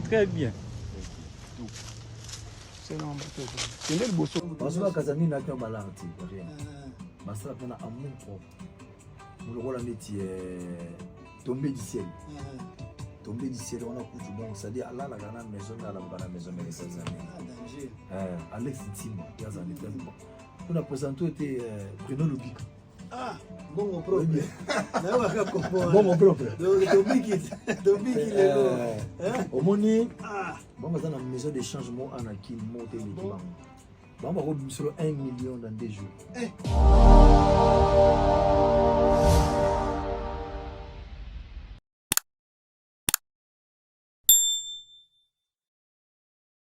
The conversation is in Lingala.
Très bien. C'est non, c'est le beau son. Parce que Kazani n'a qu'un malin, rien. Masra pena amour propre. Nous le rôle en métier tombé du ciel. Tombé du ciel, on a coutu bon. C'est-à-dire, Allah la grande maison, la maison, mais les années. Alex Tim, il y a des années tellement. Nous avons présenté Bruno Lubic. Ah, bon mon propre. Bon mon propre. Tombé qui est là. Au moni, bon, dans la maison de changement, on a qui monte les documents. Bon, on va remettre 1 million dans 2 jours.